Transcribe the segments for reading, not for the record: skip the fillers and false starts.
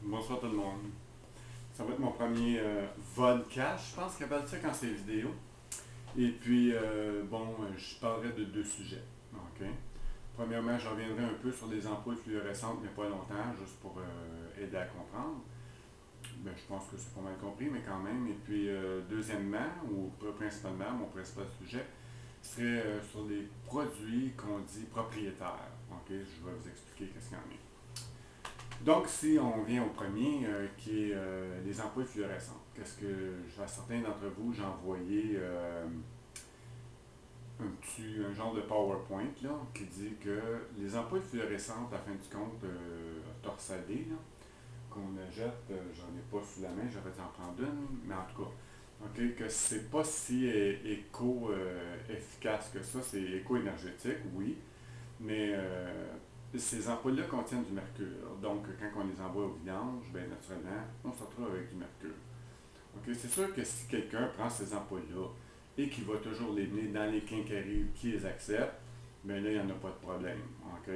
Bonsoir tout le monde. Ça va être mon premier vodcast, je pense qu'ils appellent ça quand c'est vidéo. Et puis, je parlerai de deux sujets. OK? Premièrement, je reviendrai un peu sur les ampoules fluorescentes, mais pas longtemps, juste pour aider à comprendre. Ben, je pense que c'est pas mal compris, mais quand même. Et puis, deuxièmement, ou principalement, mon principal sujet serait sur les produits qu'on dit propriétaires. OK? Je vais vous expliquer qu'est-ce qu'il y en a. Donc, si on vient au premier, qui est les ampoules fluorescentes, qu'est-ce que, à certains d'entre vous, j'ai envoyé un genre de PowerPoint là, qui dit que les ampoules fluorescentes, à fin du compte, torsadées, là, qu'on achète, j'en ai pas sous la main, j'aurais dû en prendre une, mais en tout cas, ok, que c'est pas si éco-efficace que ça, c'est éco-énergétique, oui, mais ces ampoules-là contiennent du mercure. Donc, quand on les envoie au vidange, bien naturellement, on se retrouve avec du mercure. Ok, c'est sûr que si quelqu'un prend ces ampoules-là et qu'il va toujours les mener dans les quincailleries qui les acceptent, bien là, il n'y en a pas de problème. Ok?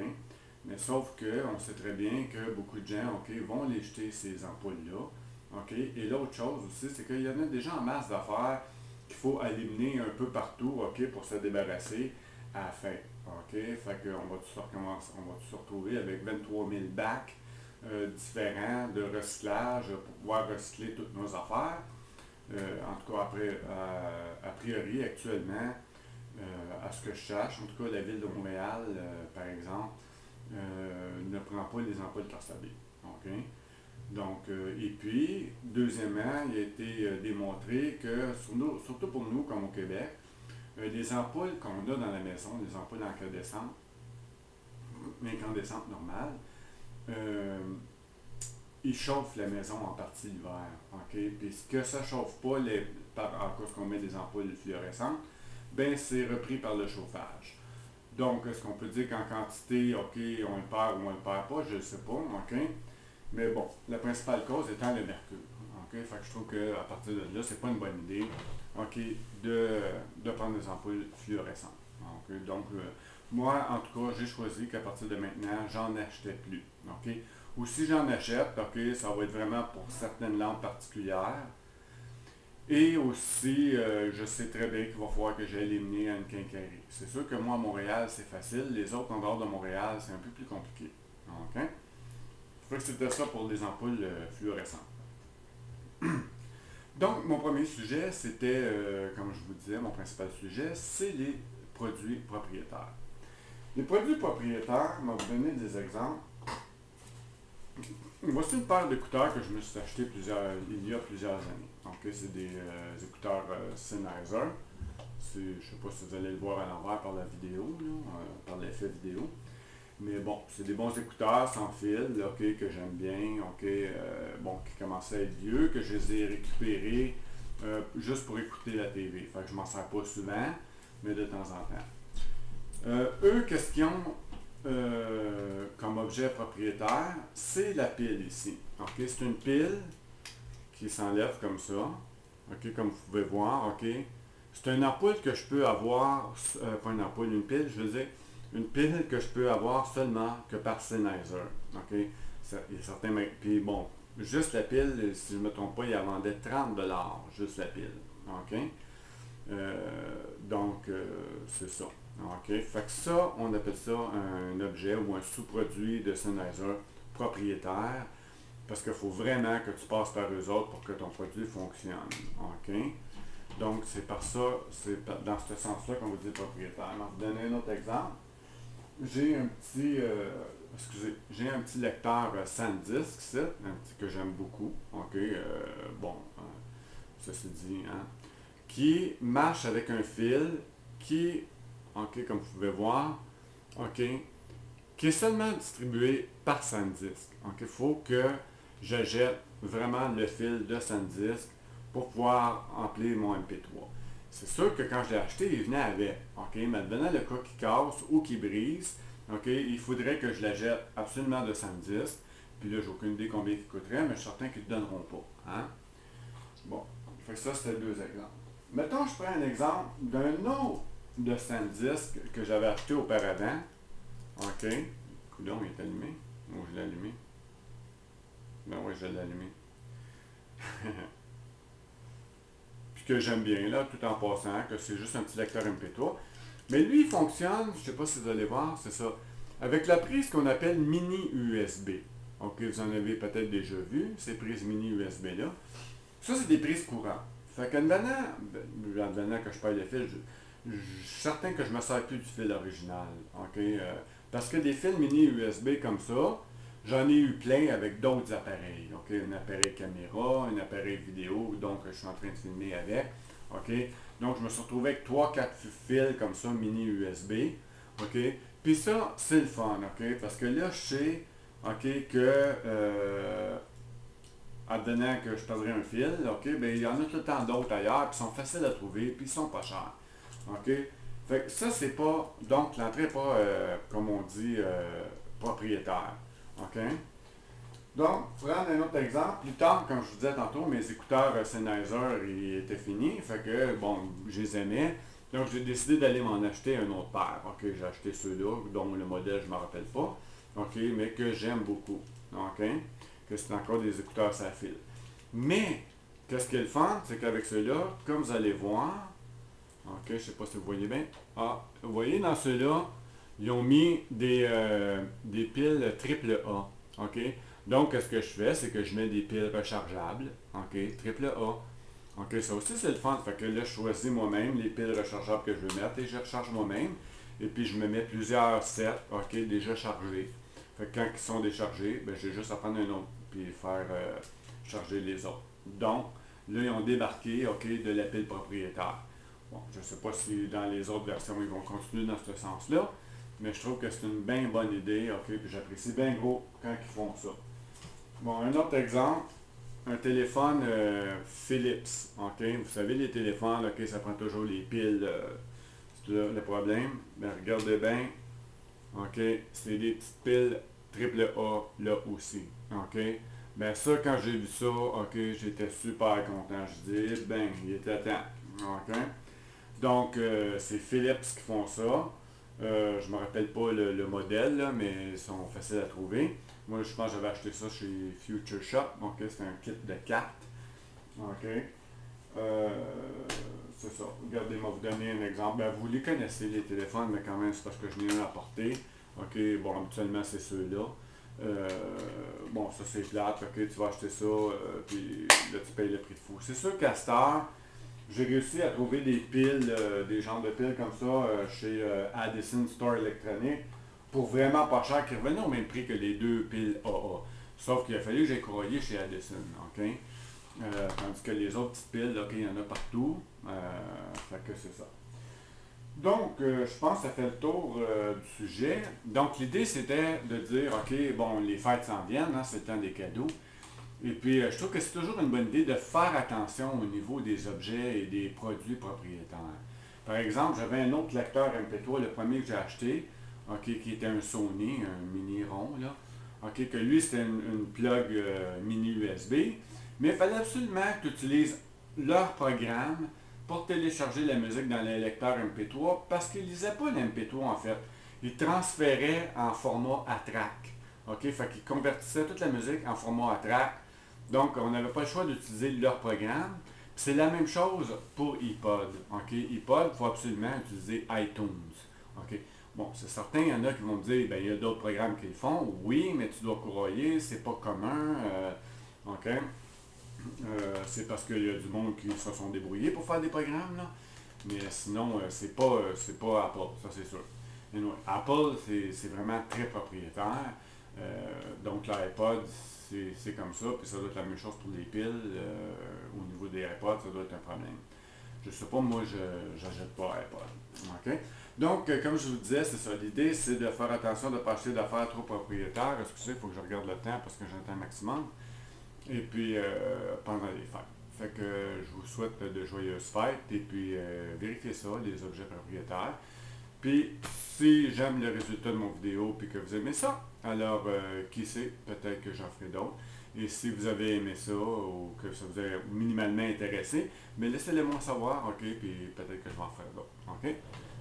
Mais sauf que on sait très bien que beaucoup de gens vont les jeter, ces ampoules-là. Ok? Et l'autre chose aussi, c'est qu'il y en a déjà en masse d'affaires qu'il faut éliminer un peu partout, pour se débarrasser à la fin. OK? Fait qu'on va se retrouver avec 23 000 bacs différents de recyclage pour pouvoir recycler toutes nos affaires. En tout cas, a priori, actuellement, à ce que je sache, en tout cas, la ville de Montréal, par exemple, ne prend pas les ampoules torsadées. OK? Donc, et puis, deuxièmement, il a été démontré que, surtout pour nous, comme au Québec, les ampoules qu'on a dans la maison, les ampoules incandescentes normales, euh, ils chauffent la maison en partie l'hiver. OK? Puis ce que ça ne chauffe pas à cause qu'on met des ampoules fluorescentes, ben c'est repris par le chauffage. Donc, est-ce qu'on peut dire qu'en quantité, OK, on le perd ou on le perd pas, je ne sais pas, OK? Mais bon, la principale cause étant le mercure. OK? Fait que je trouve qu'à partir de là, c'est pas une bonne idée, OK, de prendre des ampoules fluorescentes. OK? Donc, moi, en tout cas, j'ai choisi qu'à partir de maintenant, j'en achetais plus. OK? Ou si j'en achète, OK, ça va être vraiment pour certaines lampes particulières. Et aussi, je sais très bien qu'il va falloir que j'aille les mener à une quincaillerie. C'est sûr que moi, à Montréal, c'est facile. Les autres en dehors de Montréal, c'est un peu plus compliqué. OK? Fait que c'était ça pour les ampoules fluorescentes. Donc, mon premier sujet, c'était, comme je vous disais, mon principal sujet, c'est les produits propriétaires. Les produits propriétaires, je vais vous donner des exemples. Voici une paire d'écouteurs que je me suis acheté il y a plusieurs années. Donc, c'est des écouteurs Sennheiser. Je ne sais pas si vous allez le voir à l'envers par la vidéo, là, par l'effet vidéo. Mais bon, c'est des bons écouteurs sans fil, que j'aime bien, qui commençaient à être vieux, que je les ai récupérés juste pour écouter la TV. Fait que je m'en sers pas souvent, mais de temps en temps. Eux, qu'est-ce qu'ils ont comme objet propriétaire? C'est la pile ici. C'est une pile qui s'enlève comme ça, comme vous pouvez voir. C'est une ampoule que je peux avoir, pas une ampoule, une pile, je veux dire, une pile que je peux avoir seulement que par Sennheiser. Il y a certains, puis bon, juste la pile, si je ne me trompe pas, il la vendait 30$, juste la pile. OK? C'est ça. OK? Fait que ça, on appelle ça un objet ou un sous-produit de Sennheiser propriétaire, parce qu'il faut vraiment que tu passes par eux autres pour que ton produit fonctionne. OK? Donc, c'est dans ce sens-là qu'on vous dit propriétaire. Je vais vous donner un autre exemple. J'ai un petit, j'ai un petit lecteur SanDisk ici, que j'aime beaucoup. OK? Ceci dit, hein, qui marche avec un fil qui, comme vous pouvez voir, qui est seulement distribué par SanDisk. Il faut que je jette vraiment le fil de SanDisk pour pouvoir remplir mon MP3. C'est sûr que quand je l'ai acheté, il venait avec. Mais maintenant, le cas qui casse ou qui brise, il faudrait que je la jette absolument de SanDisk. Puis là, j'ai aucune idée combien il coûterait, mais je suis certain qu'ils ne le donneront pas. Hein? Bon, fait que ça, c'était deux exemples. Mettons, je prends un exemple d'un autre de SanDisk que j'avais acheté auparavant. OK. Coudon, il est allumé. Ou je l'ai allumé. Ben oui, je l'ai allumé. Puis que j'aime bien, là, tout en passant, que c'est juste un petit lecteur MP3. Mais lui, il fonctionne, je ne sais pas si vous allez voir, c'est ça, avec la prise qu'on appelle mini USB. Ok, vous en avez peut-être déjà vu, ces prises mini USB-là. Ça, c'est des prises courantes. Fait qu'advenant que je paye le fil, je suis certain que je ne me sers plus du fil original. Ok, parce que des fils mini USB comme ça, j'en ai eu plein avec d'autres appareils. Ok, un appareil caméra, un appareil vidéo, donc je suis en train de filmer avec. Ok, donc je me suis retrouvé avec 3-4 fils comme ça, mini USB. Ok, puis ça, c'est le fun. Ok, parce que là, je sais, ok, que advenant que je perdrais un fil, ok, ben il y en a tout le temps d'autres ailleurs, puis ils sont faciles à trouver, puis ils sont pas chers. Ok? Fait que ça, c'est pas. Donc, l'entrée n'est pas, comme on dit, propriétaire. OK? Donc, pour prendre un autre exemple, plus tard, comme je vous disais tantôt, mes écouteurs Sennheiser ils étaient finis. Fait que, bon, je les aimais. Donc, j'ai décidé d'aller m'en acheter un autre paire. OK? J'ai acheté ceux-là, dont le modèle, je ne me rappelle pas. OK? Mais que j'aime beaucoup. OK? Que c'est encore des écouteurs sans fil. Mais, qu'est-ce qui est le fun? C'est qu'avec ceux-là, comme vous allez voir, OK, je ne sais pas si vous voyez bien. Ah, vous voyez, dans ceux-là, ils ont mis des piles triple A. OK? Donc, ce que je fais, c'est que je mets des piles rechargeables. OK? Triple A. OK, ça aussi, c'est le fun. Fait que là, je choisis moi-même les piles rechargeables que je veux mettre et je recharge moi-même. Et puis, je me mets plusieurs sets, OK, déjà chargés. Fait que quand ils sont déchargés, ben, j'ai juste à prendre un autre puis faire charger les autres. Donc, là, ils ont débarqué, OK, de la pile propriétaire. Bon, je ne sais pas si dans les autres versions, ils vont continuer dans ce sens-là, mais je trouve que c'est une bien bonne idée, OK, puis j'apprécie bien gros quand ils font ça. Bon, un autre exemple, un téléphone Philips, OK, vous savez, les téléphones, OK, ça prend toujours les piles, c'est là le problème. Ben, regardez bien, OK, c'est des petites piles triple A là aussi, OK. Ben ça, quand j'ai vu ça, OK, j'étais super content. Je dis, ben, il était temps, OK. Donc, c'est Philips qui font ça. Je ne me rappelle pas le modèle, là, mais ils sont faciles à trouver. Moi, je pense que j'avais acheté ça chez Future Shop. Donc, c'est un kit de 4. OK. Euh, c'est ça. Regardez, moi vous donner un exemple. Ben, vous les connaissez, les téléphones, mais quand même, c'est parce que je n'ai un à porter. OK. Bon, habituellement, c'est ceux-là. Bon, ça c'est plate. OK, tu vas acheter ça, puis là, tu payes le prix de fou. C'est sûr qu'à cette heure, j'ai réussi à trouver des piles, des genres de piles comme ça chez Addison Store Electronic pour vraiment pas cher, qui revenaient au même prix que les deux piles AA. Sauf qu'il a fallu que j'ai croyé chez Addison, OK? Tandis que les autres petites piles, OK, il y en a partout. Fait que c'est ça. Donc, je pense que ça fait le tour du sujet. Donc, l'idée, c'était de dire, OK, bon, les fêtes s'en viennent, hein, c'est le temps des cadeaux. Et puis, je trouve que c'est toujours une bonne idée de faire attention au niveau des objets et des produits propriétaires. Par exemple, j'avais un autre lecteur MP3, le premier que j'ai acheté, ok, qui était un Sony, un mini rond, là. Ok, que lui, c'était une plug mini USB. Mais il fallait absolument que tu utilises leur programme pour télécharger la musique dans le lecteur MP3 parce qu'il ne lisait pas l'MP3 en fait. Il transférait en format ATRAC. OK, fait qu'il convertissait toute la musique en format ATRAC. Donc, on n'avait pas le choix d'utiliser leur programme. C'est la même chose pour iPod. OK, iPod, il faut absolument utiliser iTunes. OK. Bon, c'est certain, il y en a qui vont me dire, ben, il y a d'autres programmes qui le font. Oui, mais tu dois courroyer, c'est pas commun. OK. C'est parce qu'il y a du monde qui se sont débrouillés pour faire des programmes, là. Mais sinon, c'est pas Apple, ça c'est sûr. Anyway, Apple, c'est vraiment très propriétaire. Donc l'iPod, c'est comme ça, puis ça doit être la même chose pour les piles. Au niveau des iPods, ça doit être un problème. Je sais pas, moi, je n'achète pas iPod. OK? Donc, comme je vous disais, c'est ça. L'idée, c'est de faire attention de ne pas acheter d'affaires trop propriétaires. Excusez, il faut que je regarde le temps parce que j'ai un temps maximum. Et puis, pendant les fêtes. Fait que je vous souhaite de joyeuses fêtes et puis vérifiez ça, les objets propriétaires. Puis, si j'aime le résultat de mon vidéo et que vous aimez ça, alors qui sait, peut-être que j'en ferai d'autres. Et si vous avez aimé ça ou que ça vous a minimalement intéressé, mais laissez-le moi savoir, ok, puis peut-être que je vais en faire d'autres. Ok?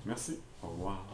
Merci. Au revoir.